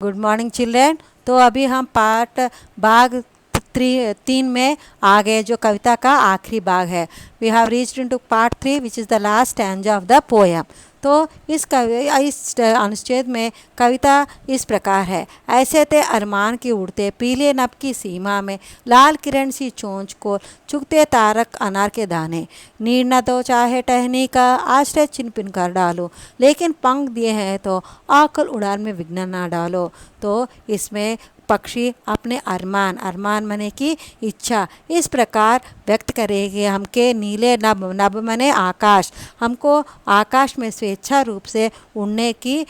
Good morning children. तो अभी हम पार्ट भाग 3 में आ गए, जो कविता का आखिरी भाग है। We have reached into part 3 which is the last stanza of the poem. तो इस अनुच्छेद में कविता इस प्रकार है। ऐसे थे अरमान की उड़ते पीले नभ की सीमा में, लाल किरण सी चोंच को चुगते तारक अनार के दाने। नीड न दो चाहे टहनी का आश्रय छिन पिन कर डालो, लेकिन पंख दिए हैं तो आकर उड़ान में विघ्न ना डालो। तो इसमें पक्षी अपने अरमान मने की इच्छा इस प्रकार व्यक्त करेंगे। हमके नीले नभ मने आकाश, हमको आकाश में स्वेच्छा रूप से उड़ने की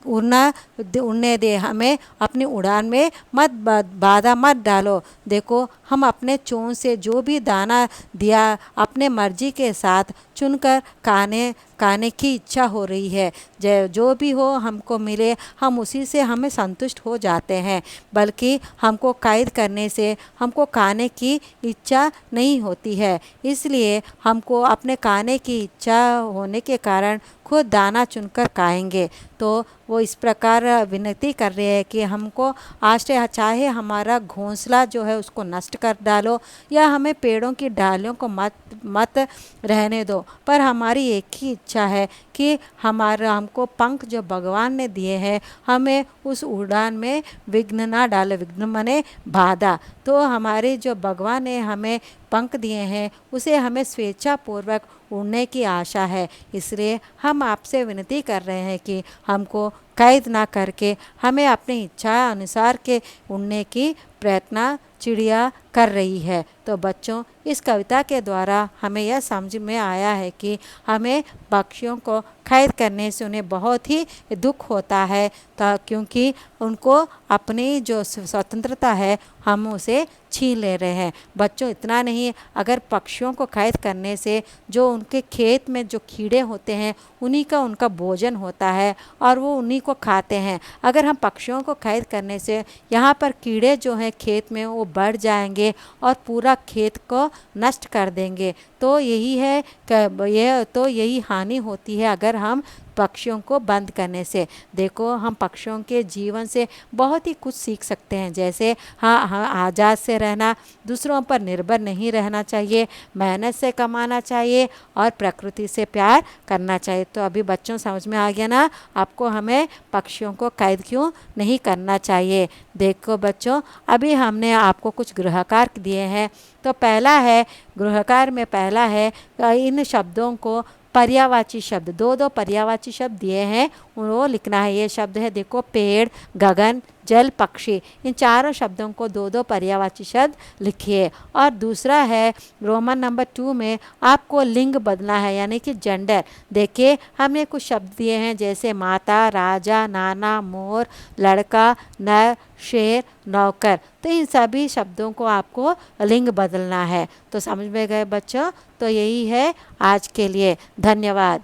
उड़ने दे, हमें अपनी उड़ान में मत बाधा मत डालो। देखो, हम अपने चोंच से जो भी दाना दिया अपने मर्जी के साथ चुनकर खाने की इच्छा हो रही है। जो भी हो हमको मिले, हम उसी से हमें संतुष्ट हो जाते हैं, बल्कि हमको कैद करने से हमको खाने की इच्छा नहीं होती है। इसलिए हमको अपने खाने की इच्छा होने के कारण खुद दाना चुनकर खाएंगे। तो वो इस प्रकार विनती कर रहे हैं कि हमको आश्रय, चाहे हमारा घोंसला जो है उसको नष्ट कर डालो या हमें पेड़ों की डालियों को मत रहने दो, पर हमारी एक ही इच्छा है कि हमको पंख जो भगवान ने दिए हैं, हमें उस उड़ान में विघ्न ना डाले। विघ्न माने बाधा। तो हमारे जो भगवान ने हमें पंख दिए हैं, उसे हमें स्वेच्छापूर्वक उड़ने की आशा है। इसलिए हम आपसे विनती कर रहे हैं कि हमको कैद ना करके हमें अपनी इच्छा अनुसार के उड़ने की प्रयत्न चिड़िया कर रही है। तो बच्चों, इस कविता के द्वारा हमें यह समझ में आया है कि हमें पक्षियों को कैद करने से उन्हें बहुत ही दुख होता है, क्योंकि उनको अपनी जो स्वतंत्रता है हम उसे छीन ले रहे हैं। बच्चों, इतना नहीं, अगर पक्षियों को कैद करने से जो उनके खेत में जो कीड़े होते हैं उन्हीं का उनका भोजन होता है और वो उन्हीं को खाते हैं। अगर हम पक्षियों को कैद करने से यहाँ पर कीड़े जो हैं खेत में वो बढ़ जाएंगे और पूरा खेत को नष्ट कर देंगे। तो यही है यही हानि होती है अगर हम पक्षियों को बंद करने से। देखो, हम पक्षियों के जीवन से बहुत ही कुछ सीख सकते हैं। जैसे हाँ, आज़ाद से रहना, दूसरों पर निर्भर नहीं रहना चाहिए, मेहनत से कमाना चाहिए और प्रकृति से प्यार करना चाहिए। तो अभी बच्चों समझ में आ गया ना आपको हमें पक्षियों को कैद क्यों नहीं करना चाहिए। देखो बच्चों, अभी हमने आपको कुछ गृहकार्य दिए हैं। तो पहला है, गृहकार्य में पहला है, इन शब्दों को पर्यायवाची शब्द, दो पर्यायवाची शब्द दिए हैं, वो लिखना है। ये शब्द है, देखो, पेड़, गगन, जल, पक्षी। इन चारों शब्दों को दो पर्यायवाची शब्द लिखिए। और दूसरा है, रोमन नंबर 2 में आपको लिंग बदलना है, यानी कि जेंडर। देखिए, हमने कुछ शब्द दिए हैं जैसे माता, राजा, नाना, मोर, लड़का, नर, शेर, नौकर। तो इन सभी शब्दों को आपको लिंग बदलना है। तो समझ में गए बच्चों? तो यही है आज के लिए। धन्यवाद।